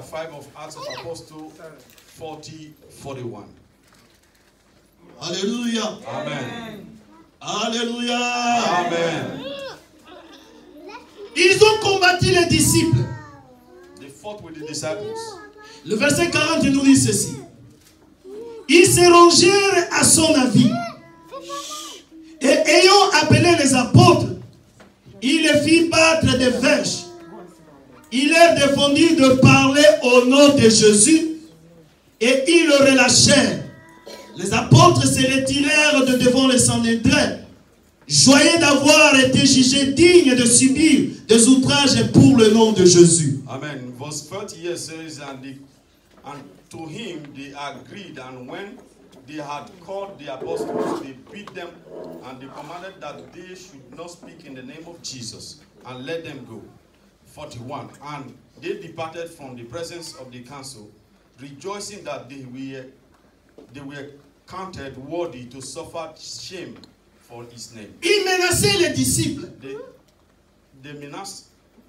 5 of Acts of Apostles 40-41. Alléluia. Amen. Alléluia. Amen. Ils ont combattu les disciples. They fought with the disciples. Le verset 40 nous dit ceci. Ils se rangèrent à son avis. Et ayant appelé les apôtres, il les fit battre des verges. Il leur défendit de parler au nom de Jésus et ils le relâchèrent. Les apôtres se retirèrent de devant le Sanhédrin, joyeux d'avoir été jugés dignes de subir des outrages pour le nom de Jésus. Amen. Verse 30 here says, and to him they agreed, and when they had called the apostles, they beat them, and they commanded that they should not speak in the name of Jesus, and let them go. 41. And they departed from the presence of the council, rejoicing that they were counted worthy to suffer shame for his name. Ils menaçaient les disciples. They menaced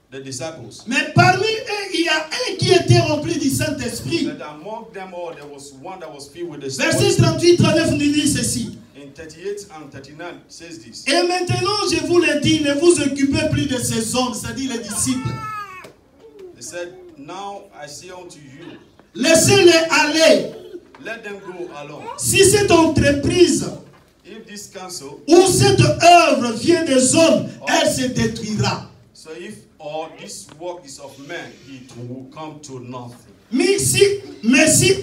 the disciples. Mais parmi eux, il y a un qui était rempli du Saint-Esprit. That among them all, there was one that was filled with the Verset Spirit. 38-39 nous dit ceci. In 38 and 39 says this. Et maintenant, je vous le dis, ne vous occupez plus de ces hommes, c'est-à-dire les disciples. They said, now I say unto you, Laissez-les aller. let them go alone. Si cette entreprise If this counsel, ou cette œuvre vient des hommes, elle se détruira. so if all this work is of men, it will come to nothing. Mais si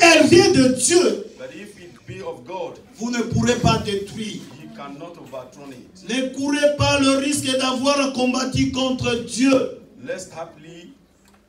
elle vient de Dieu, But if it be of God, vous ne pourrez pas détruire. he cannot overthrow it. Ne courez pas le risque d'avoir combattu contre Dieu. Lest happily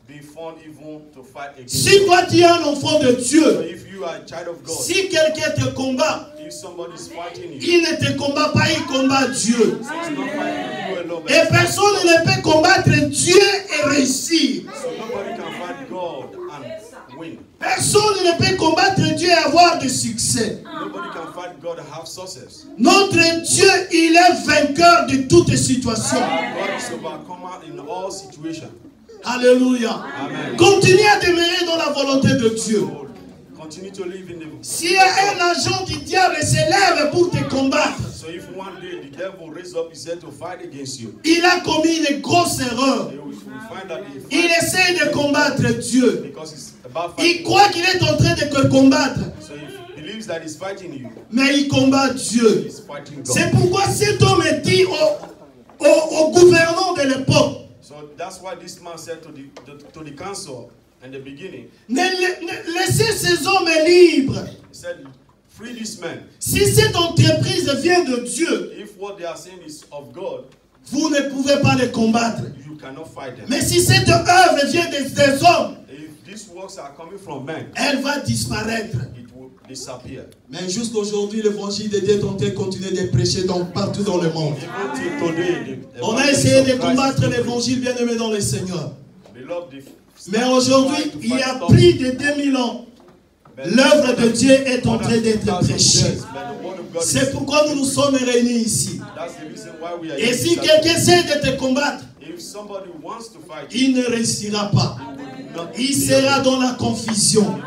be found even to fight against Si God. toi tu es un enfant de So Dieu, if you are a child of God, si quelqu'un te combat, if somebody is fighting you, il ne te combat pas, il combat Dieu. it's not fighting you alone, but Et personne ne peut combattre Dieu et réussir. so nobody can fight God and win. Personne ne peut combattre Dieu et avoir du succès. Nobody can fight God and have success. Notre Dieu, il est vainqueur de toutes situations. God is overcomer in all situations. Alléluia. Amen. Continuez à demeurer dans la volonté de Dieu. So continue to live in the. Si un agent du diable s'élève pour te combattre, So if one day the devil raise up his head to fight against you, il a commis une grosse erreur. you will find that Il essaie de combattre Dieu. because it's about Il fighting. croit qu'il est en train de te combattre, So he believes that he's fighting you, mais il combat Dieu. he's fighting C'est God. pourquoi cet homme dit au gouverneur de l'époque, So that's why this man said to the council in the beginning, laissez ces hommes libres. he said, free this man. Si cette entreprise vient de Dieu, If what they are saying is of God, vous ne pouvez pas les combattre. you cannot fight them. Mais si cette œuvre vient des hommes, If these works are coming from men, elle va disparaître. it will disappear. Mais jusqu'aujourd'hui, l'évangile de Dieu est en train de continuer de prêcher partout dans le monde. Even till today, the On a evangelist essayé of de Christ combattre is l'évangile bien-aimé dans le Seigneur. beloved, Mais aujourd'hui, il y a plus de 2000 ans, l'œuvre de Dieu est en train d'être prêchée. C'est pourquoi nous nous sommes réunis ici. Et si quelqu'un essaie de te combattre, il ne réussira pas. Il sera dans la confusion.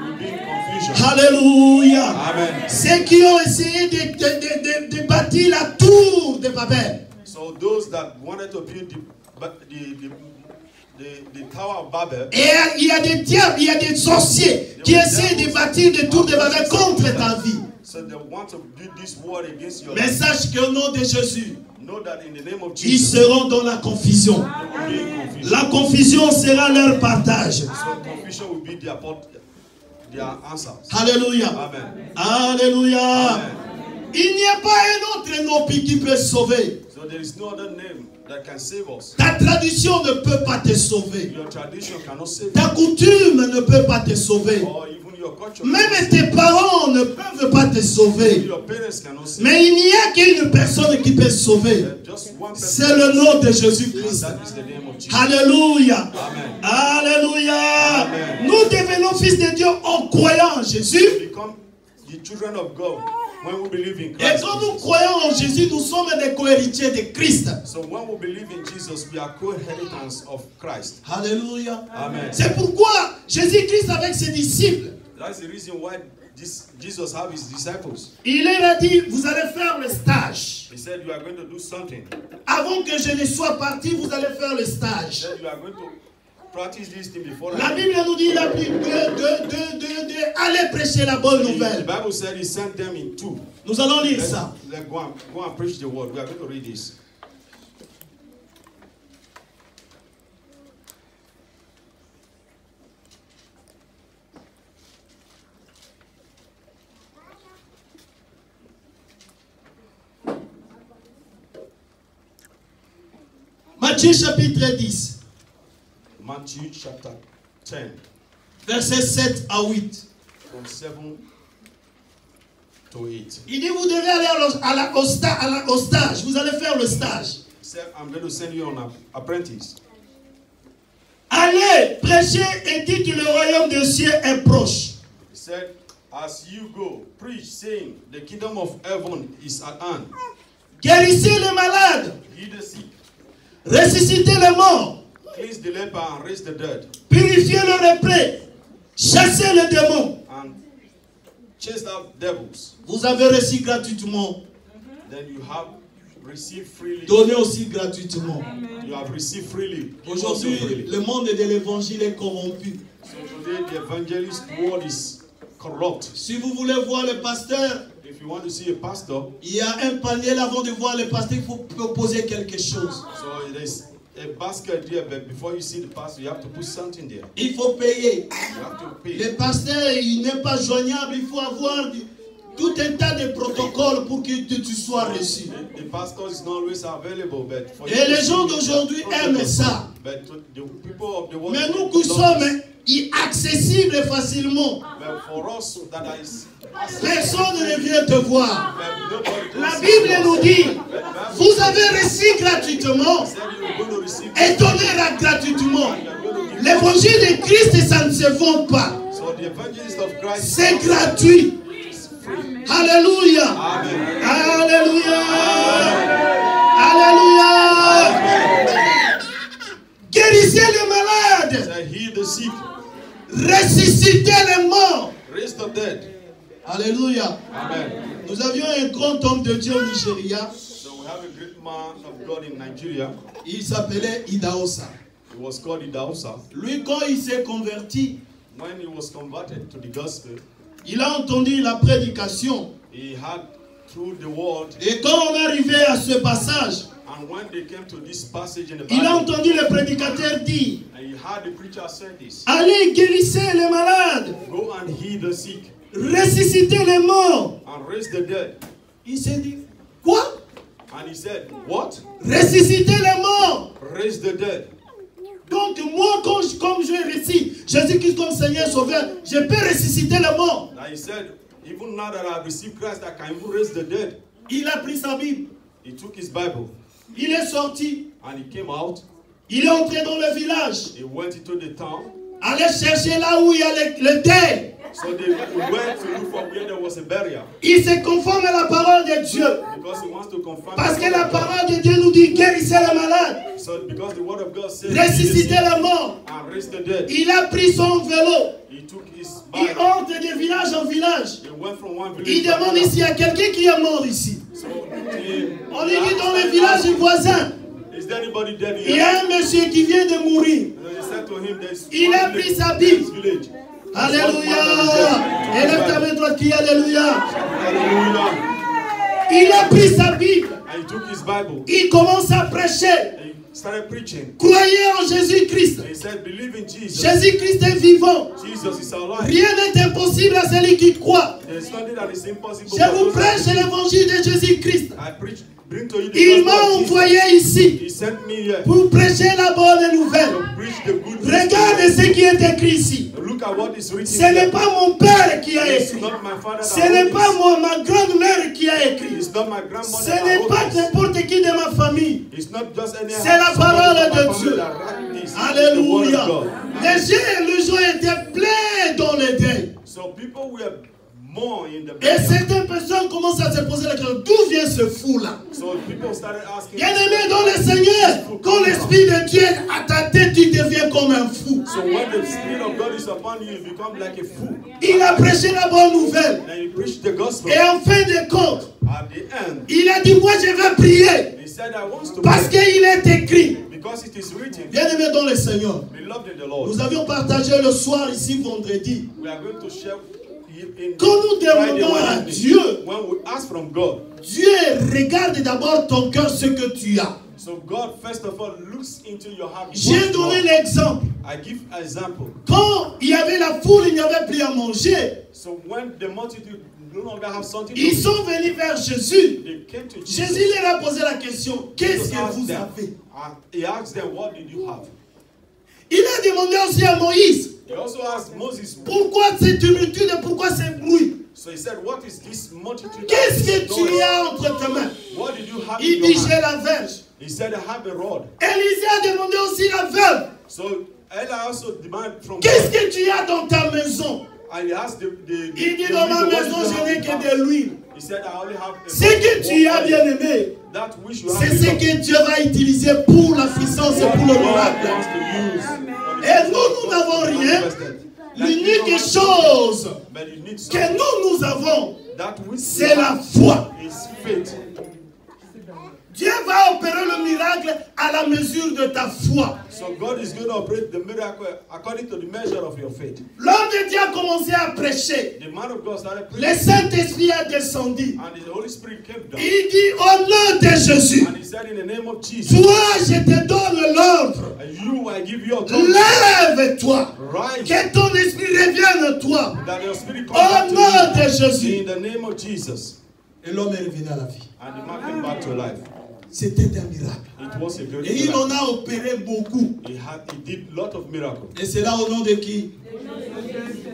Alléluia. Ceux qui ont essayé de bâtir la tour de Babel. So those that wanted to build the Tower of Babel, Et il y a des diables, il y a des sorciers qui essaient de bâtir des tours de Babel contre ta vie. so they want to build this wall against your Mais life. sache qu'au nom de Jésus, Know that in the name of ils Jesus, seront dans la confusion. they will be in confusion. La confusion sera leur partage. So confusion will be their answers. Alléluia. Amen. Alléluia. Amen. Il n'y a pas un autre nom qui peut sauver. So there is no other name that can save us. Ta tradition ne peut pas te sauver. Your tradition cannot save Ta coutume ne peut pas te sauver. you. Or even your culture. Même tes parents ne peuvent pas te sauver. Your parents cannot save Mais il n'y a qu'une personne qui peut sauver. you. Just one person. C'est le nom de And Jésus-Christ. that is the name of Jesus. Alléluia. Amen. Alléluia. Amen. Nous devenons fils de Dieu en croyant en Jésus. Become the children of God When we believe in Et Christ quand nous Jesus. croyons en Jésus, nous sommes des co-héritiers de Christ. So when we believe in Jesus, we are co-inheritors of Christ. Alléluia. Amen. C'est pourquoi Jésus-Christ avec ses disciples, That's the reason why Jesus have his disciples. il leur a dit, vous allez faire le stage. He said, you are going to do something. Avant que je ne sois parti, vous allez faire le He stage. said, you are going to practice this thing before La I Bible nous dit, il a pris aller prêcher la bonne The nouvelle. Bible said he sent them in two. Nous allons lire Let's ça. go and preach the word. We are going to read this. Matthieu chapitre 10, Matthew chapter 10, versets 7 à 8. from 7 to 8. Il dit, vous devez aller au stage. Vous allez faire le stage. He said, I'm going to send you on an apprentice. Allez, prêchez et dites le royaume des cieux est proche. He said, as you go, preach, saying, the kingdom of heaven is at hand. Guérissez les malades. Heal the sick, Ressuscitez les morts. cleanse the leper, and raise the dead, Purifiez le lépreux. Chassez les démons. and chase out devils. Vous avez reçu gratuitement. Then you have received freely. Donnez aussi gratuitement. You have received freely. Give also Aujourd'hui, freely. le monde de l'évangile est corrompu. So today the evangelist world is corrupt. Si vous voulez voir le pasteur, If you want to see a pastor, il y a un panier là avant de voir le pasteur, il faut proposer quelque chose. so there's a basket there, but before you see the pastor, you have to put something there. Il faut payer. You have to pay. Le pasteur, il n'est pas joignable, il faut avoir tout un tas de protocoles pour que tu sois reçu. The pastor is not always available, but for Et les gens d'aujourd'hui aiment ça. But to the people of the world, Mais nous qui sommes accessibles facilement, but for us that is personne ne vient te voir. but nobody La Bible nous dit, vous avez reçu gratuitement said you're going to receive. et donnez gratuitement. L'évangile de Christ, ça ne se vend pas. So the evangelist of Christ C'est gratuit. Alléluia. Amen. Alléluia. Alléluia. Guérissez les malades. Said heal the sick, Ressuscitez les morts. raise the dead. Alléluia. Amen. Nous avions un grand homme de Dieu au Nigeria. So we have a great man of God in Nigeria. Il s'appelait Idaosa. He was called Idausa. Lui, quand il s'est converti, When he was converted to the gospel, il a entendu la prédication. he had through the word, Et quand on est arrivé à ce passage, and when they came to this passage in the il a Bible, entendu le prédicateur dire, and he heard the preacher say this, allez guérissez les malades, go and heal the sick ressuscitez les morts. and raise the dead. Il s'est dit, quoi? And he said, what? Ressuscitez les morts. Raise the dead. Donc moi, comme je récite Jésus-Christ comme Seigneur Sauveur, je peux ressusciter les morts. Now he said, even now that I have received Christ, I can even raise the dead. Il a pris sa Bible, He took his Bible il est sorti, and he came out. il est entré dans le village, He went into the town. allait chercher là où il y a le deuil. So they went to look for where there was a barrier, Il se conforme à la parole de Dieu. because he wants to confirm. Parce que la parole de Dieu nous dit guérissez les malades, So because the word of God says, ressuscitez les morts. and raise the dead. Il a pris son vélo, He took his il bike. entre de village en village. He went from one village Il to demande another. s'il y a quelqu'un qui est mort ici. So On lui dit dans le village voisin, is there anybody dead il y here? a un monsieur qui vient de mourir. And he said to him, there's Il one a pris village sa in Bible. this village. Alléluia. Élève ta main droite qui Alléluia. Hallelujah. Il a pris sa Bible. And he took his Bible. Il commence à prêcher. And he started preaching. Croyez en Jésus-Christ. And he said, believe in Jesus. Jésus-Christ est vivant. Jesus is alive. Rien n'est impossible à celui qui croit. There's nothing that is impossible. Je for vous those that prêche believe. l'évangile de Jésus-Christ. I preach, bring to you the Il m'a gospel of Jesus. envoyé ici He sent me here pour prêcher la bonne nouvelle. to preach the good news. Regardez ce qui est écrit ici. Look at what is written Ce n'est here. pas mon père qui a It's écrit. not my father Ce that n'est wrote pas this. ma grande-mère qui a écrit. It's not my Ce grandmother that n'est wrote pas this. n'importe qui de ma famille. It's not just any C'est la somebody parole from my de family Dieu. that wrote this. It's the Alléluia. word of God. Les gens étaient pleins dans le deuil. So people were more in the Et media. certaines personnes commencent à se poser la question, d'où vient ce fou-là? So people started asking. Bien-aimé dans le Seigneur, quand l'Esprit de Dieu est à ta tête, tu deviens comme un fou. So when the Spirit of God is upon you, you become like a fool. Il a prêché la bonne nouvelle. And you preach the gospel. Et en fin de compte, At the end, il a dit, moi je vais prier. he said, I want to Parce pray qu'il est écrit. because it is written, Bien-aimé dans le Seigneur, beloved in the Lord. nous avions partagé le soir ici vendredi. We are going to share in Quand nous Friday demandons à morning, Dieu, when we ask from God. Dieu regarde d'abord ton cœur, ce que tu as. So God first of all looks into your heart. J'ai donné l'exemple. I give an example. Quand il y avait la foule, il n'y avait plus à manger. So when the multitude no longer have something to Ils eat, sont venus vers Jésus. they came to Jésus Jesus. leur a posé la question, qu'est-ce que vous avez? He asked them, what did you have? Il a demandé aussi à Moïse, He also asked Moses, pourquoi cette tumultude et pourquoi ce bruit? so he said, what is this multitude? Qu'est-ce que This tu noise? as entre tes mains? What did you have Il in dit, your j'ai hand? la verge. He said, I have a rod. Élisée a demandé aussi la verge. So Ella also demanded from Qu'est-ce God. que tu as dans ta maison? And he asked the Il dit, the dans ma widow, what maison, did you je have n'ai in que your de house? l'huile. He said, I only have a Ce que tu as, oil. bien-aimé, That which you have c'est in ce your que Dieu va utiliser pour la puissance et pour le God miracle. wants to use for the Et nous n'avons rien. manifested. L'unique chose But you need que something. nous avons, That which c'est la foi. is faith. Dieu va opérer le miracle à la mesure de ta foi. So God is going to operate the miracle according to the measure of your faith. L'homme de Dieu a commencé à prêcher. The man of God started Le preaching, Saint-Esprit a descendu. and the Holy Spirit came down. Il dit au nom de Jésus, And he said, in the name of Jesus, toi je te donne l'ordre. and you, I give you authority. Lève-toi. Rise, Que ton esprit revienne à toi. that your spirit comes Au back to nom de you. Jésus. In the name of Jesus. Et l'homme est revenu à la vie. And the man came back to life. C'était un miracle. It was a great Et il en miracle. a opéré beaucoup. He did a lot of miracles. Et c'est là au nom de qui?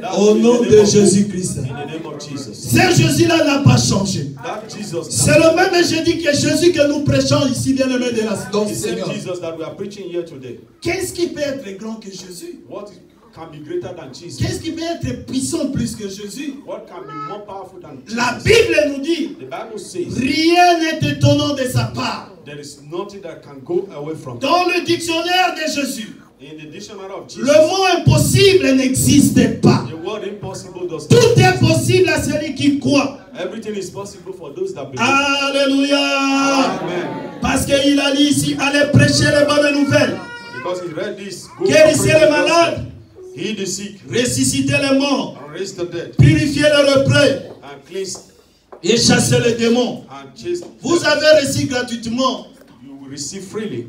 That's Au in the nom name de of- Jésus-Christ. In the name of Jesus. Ce Jésus-là n'a pas changé. That Jesus, C'est le même Jésus que Jésus que nous prêchons ici, bien-aimés de la dans the le same Seigneur. Jesus that we are preaching here today. Qu'est-ce qui peut être grand que Jésus? What can be greater than Jesus? Qu'est-ce qui peut être puissant plus que Jésus? What can be more powerful than Jesus? La Bible nous dit, The Bible says rien n'est étonnant de sa part. there is nothing that can go away from. Dans le dictionnaire de Jésus, In the dictionary of Jesus, le mot impossible n'existe pas. the word impossible does Tout not. est possible à celui qui croit. Everything is possible for those that believe. Alléluia. Amen. Parce qu'il a dit ici, allez prêcher les bonnes nouvelles. Because he read this, go Guérissez preach les the malades. gospel, heal the sick, Ressuscitez les morts. and raise the dead, Purifiez les représ. and cleanse Et chassez les démons. and chase. Vous avez reçu gratuitement. You will receive freely,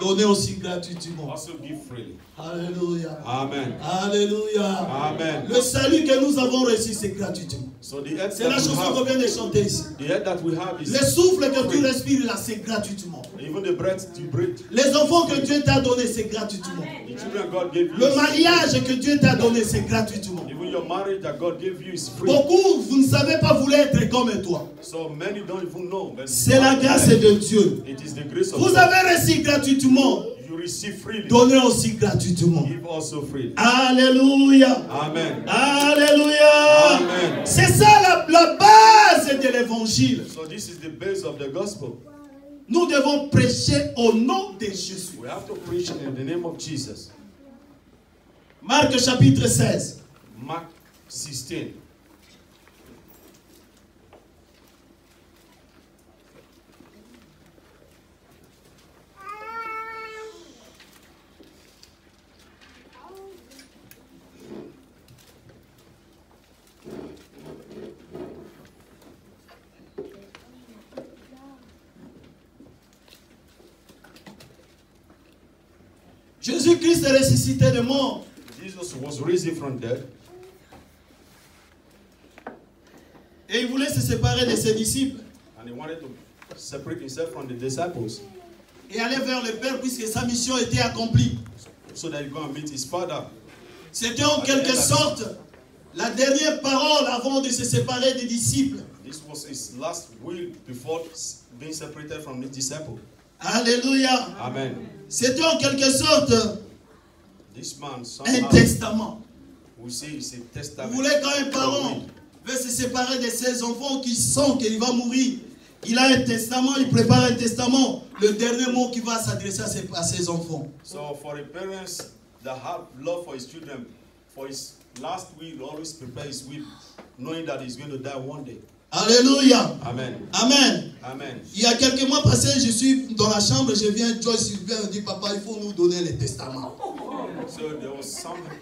Donnez aussi gratuitement. also give freely. Alléluia. Amen. Alléluia. Amen. Le salut que nous avons reçu, c'est gratuitement. So the earth C'est la that we chanson qu'on have, vient de chanter ici. the earth that we have is Le souffle que tu respires là, c'est gratuitement. even the breath you breathe. Les enfants que Dieu t'a donnés, c'est gratuitement. The children God gave you. Le mariage que Dieu t'a donné, c'est gratuitement. Even your marriage that God gave you is free. Beaucoup, vous ne savez pas vouloir être comme toi. So many don't even know. But C'est la grâce de Dieu. it is the grace of Vous God. avez reçu gratuitement. You receive freely. Donnez aussi gratuitement. Give also freely. Alléluia. Amen. Alléluia. Amen. C'est ça la base de l'évangile. So this is the base of the gospel. Nous devons prêcher au nom de Jésus. We have to preach in the name of Jesus. Marc chapitre 16. Mark 16. Jésus-Christ est ressuscité de mort. Jesus was risen from dead, Et il voulait se séparer de ses disciples. and he wanted to separate himself from the disciples Et aller vers le Père puisque sa mission était accomplie. so that he go and meet his father. C'était en quelque sorte la dernière parole avant de se séparer des disciples. This was his last will before being separated from his disciple. Alléluia. Amen. C'était en quelque sorte This man un somehow testament. we say it's a Vous testament. voulez quand un A parent will. veut se séparer de ses enfants qui sent qu'il va mourir. Il a un testament, il prépare un testament. Le dernier mot qui va s'adresser à ses enfants. So for the parents that have love for his children, for his last will, always prepare his will, knowing that he's going to die one day. Alléluia. Amen. Amen. Amen. Il y a quelques mois passés, je suis dans la chambre, je viens, Joyce vient me dire, papa, il faut nous donner les testaments. So there was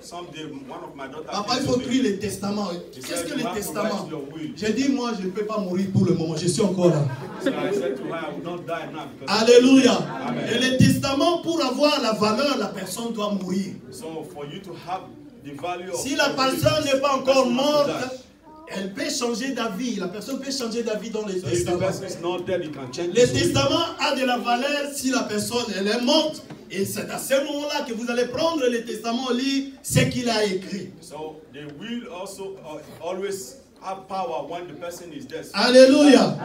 some day, one of my daughters. Papa, il faut écrire les testaments. Qu'est-ce que les testaments? J'ai dit, moi, je ne peux pas mourir pour le moment, je suis encore là. So I said to her, I will not die now because Alléluia. Amen. Et les testaments, pour avoir la valeur, la personne doit mourir. So for you to have the value of Si la personne n'est pas encore morte, elle peut changer d'avis. La personne peut changer d'avis dans les testaments. Les testaments ont de la valeur si la personne elle est morte. Et c'est à ce moment-là que vous allez prendre les testaments, lire ce qu'il a écrit. So they will also always have power when the person is dead. Alléluia.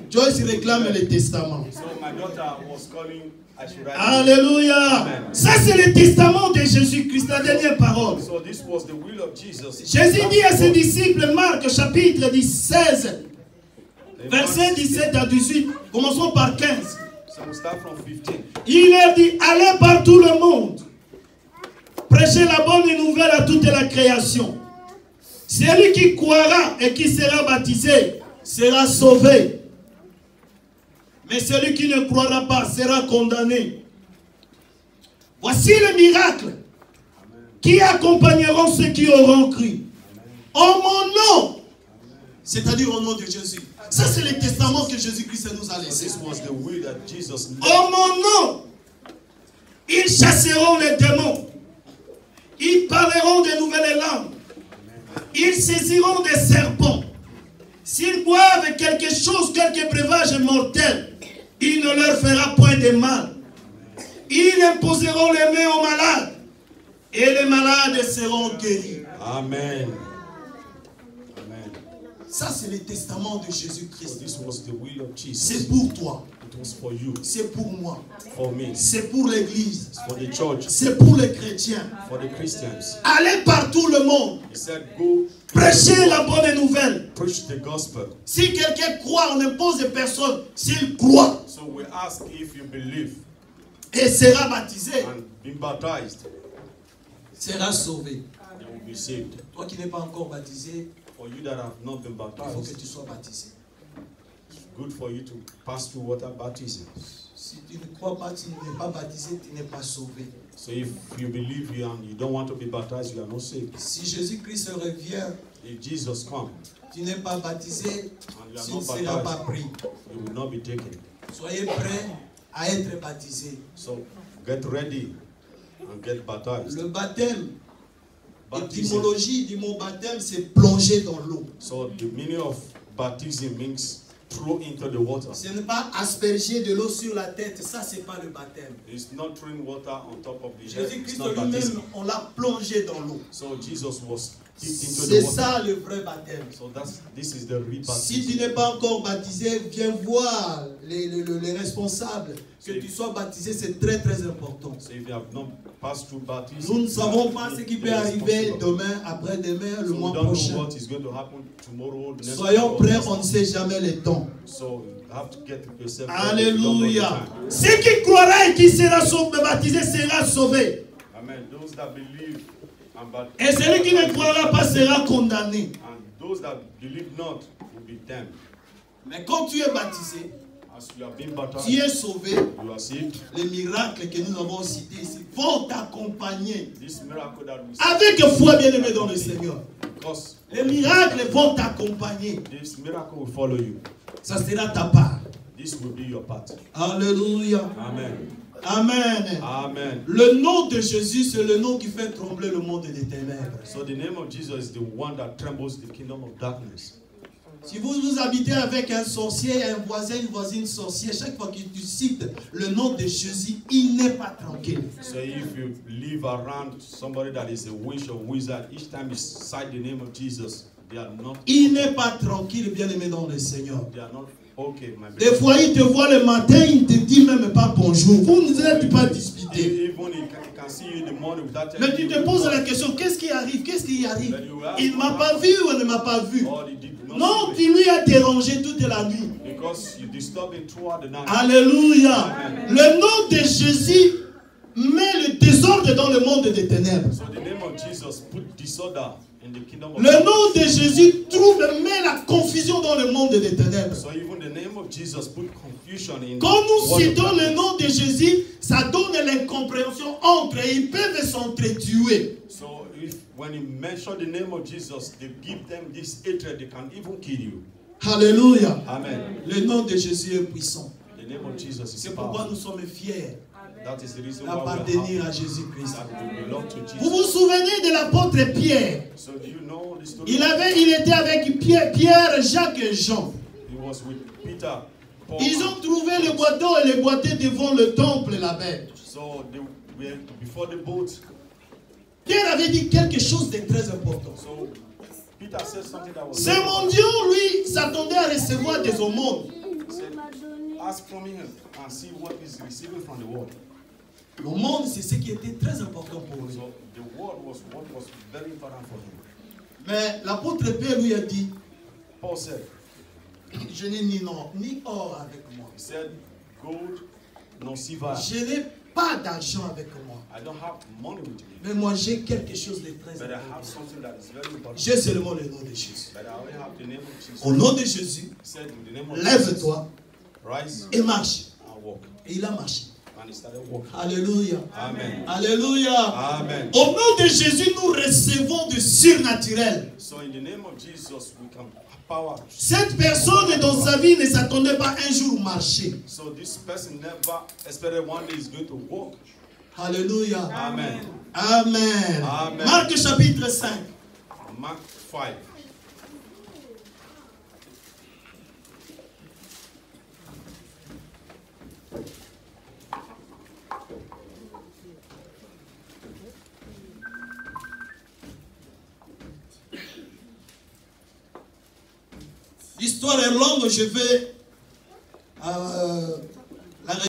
Joyce réclame les testaments. So my daughter was calling. Alléluia. Ça c'est le testament de Jésus-Christ, la dernière parole. So this was the will of Jesus. Jésus dit à ses disciples, Marc chapitre 16, verset 17 à 18, commençons par 15. So we'll start from 15. Il leur dit, allez par tout le monde, prêchez la bonne nouvelle à toute la création. Celui qui croira et qui sera baptisé sera sauvé. Mais celui qui ne croira pas sera condamné. Voici les miracles qui accompagneront ceux qui auront cru. En mon nom, c'est-à-dire au nom de Jésus. Ça, c'est le testament que Jésus-Christ nous a laissé. En mon nom, ils chasseront les démons. Ils parleront de nouvelles langues. Ils saisiront des serpents. S'ils boivent quelque chose, quelque breuvage mortel, il ne leur fera point de mal. Ils imposeront les mains aux malades et les malades seront guéris. Amen. Ça, c'est le testament de Jésus-Christ. C'est pour toi. C'est pour moi. For me. C'est pour l'église. For the church. C'est pour les chrétiens. For the Christians. Allez partout le monde. He said, go. Prêchez la bonne nouvelle. Preach the gospel. Si quelqu'un croit, on n'impose personne. S'il croit. So we ask if you believe. Et sera baptisé. And be baptized. Sera sauvé. You will be saved. Toi qui n'es pas encore baptisé. For you that have not been baptized. Il faut que tu sois baptisé. It's good for you to pass through water baptism. Si tu ne crois pas, tu n'es pas baptisé, tu n'es pas sauvé. So if you believe you and you don't want to be baptized, you are not saved. Si Jésus-Christ revient, if Jesus comes, tu n'es pas baptisé, tu ne seras baptized, pas pris. You will not be taken. Soyez prêts à être baptisés. So get ready and get baptized. Le baptême, l'étymologie du mot baptême, c'est plonger dans l'eau. So the meaning of baptism means throw into the water. Ce n'est pas asperger de l'eau sur la tête, ça c'est pas le baptême. It's not throwing water on top of the head. Jésus-Christ lui-même, on l'a plongé dans l'eau. So Jesus was dipped into the C'est water. ça le vrai baptême. So this is the real baptism. Si tu n'es pas encore baptisé, viens voir les responsables. Que tu sois baptisé, c'est très très important. So if you have not passed through baptism, nous ne savons pas ce qui peut arriver demain, après-demain, le mois prochain. What is going to happen tomorrow, next Soyons prêts, on ne sait jamais le temps. So you have to get yourself Alléluia. Celui qui croira et qui sera baptisé sera sauvé. Amen. Those that believe and et celui qui ne croira pas sera condamné. And those that believe not will be damned. Mais quand tu es baptisé, as you have been baptized, tu es sauvé. You are saved. Les miracles que nous avons cités ici vont t'accompagner. This miracle that we avec foi, bien-aimé dans le Seigneur. Les miracles vont t'accompagner. This miracle will follow you. Ça sera ta part. This will be your part. Alléluia. Amen. Amen. Amen. Le nom de Jésus, c'est le nom qui fait trembler le monde des ténèbres. So the name of Jesus is the one that trembles the kingdom of darkness. Si vous habitez avec un sorcier, un voisin, une voisine sorcière, chaque fois que tu cites le nom de Jésus, il n'est pas tranquille. So if you live around somebody that is a witch or wizard, each time you cite the name of Jesus, they are not. Il n'est pas tranquille, bien-aimé dans le Seigneur. They are not Okay, my Des brother. fois, il te voit le matin, il ne te dit même pas bonjour. Vous n'êtes pas disputé. Even he can see you in the morning without Mais telling tu you te poses who la you question, qu'est-ce qui arrive? Qu'est-ce qui arrive? Then you ask, Il ne m'a pas vu ou il ne m'a pas vu? are, or he did not Non, see tu lui as dérangé toute la nuit. you because you disturbed him throughout the night. Alléluia. Amen. Le nom de Jésus met le désordre dans le monde des ténèbres. So the name of Jesus put disorder in the kingdom of Le God. nom de Jésus met la confusion dans le monde des ténèbres. So even the name of Jesus put confusion in Quand nous the world of citons le darkness. nom de Jésus, ça donne l'incompréhension entre eux. Ils peuvent s'entretuer. So if when you mention the name of Jesus, they give them this hatred, they can even kill you. Alléluia. Amen. Le nom de Jésus est puissant. The name of Jesus is C'est pourquoi powerful. nous sommes fiers That is the reason why d'appartenir we à Jésus-Christ. belong to Vous vous Jesus. souvenez de l'apôtre Pierre? So do you know the story? Il était avec Pierre, Jacques et Jean. He was with Peter, Paul. Ils ont trouvé le boiteau et le boité devant le temple là-bas. So they were before the boat. Pierre avait dit quelque chose de très important. So Peter said something that was. Ce mendiant, lui, s'attendait à recevoir des aumônes. He said, ask from him and see what he's receiving from the world. L'aumône, c'est ce qui était très important pour lui. So the word was what was very important for him. Mais l'apôtre Pierre lui a dit, Paul said, je n'ai ni or avec moi. he said, gold, no silver. Je n'ai pas d'argent avec moi. I don't have money with me, Mais moi, j'ai quelque chose de très but I have important. something that is very important. J'ai seulement le nom de Jésus. But I only have the name of Jesus. Au nom de Jésus, He said, in the name of Jesus, lève-toi rise et marche. and walk. Et il a marché. And he started walking. Alléluia. Amen. Alléluia. Amen. Au nom de Jésus, nous recevons du surnaturel. So in the name of Jesus, we can have power. Cette personne dans sa vie ne s'attendait pas un jour marcher. So this person never expected one day is going to walk. Alléluia. Amen. Amen. Amen. Marc chapitre 5. Mark 5. L'histoire est longue, je vais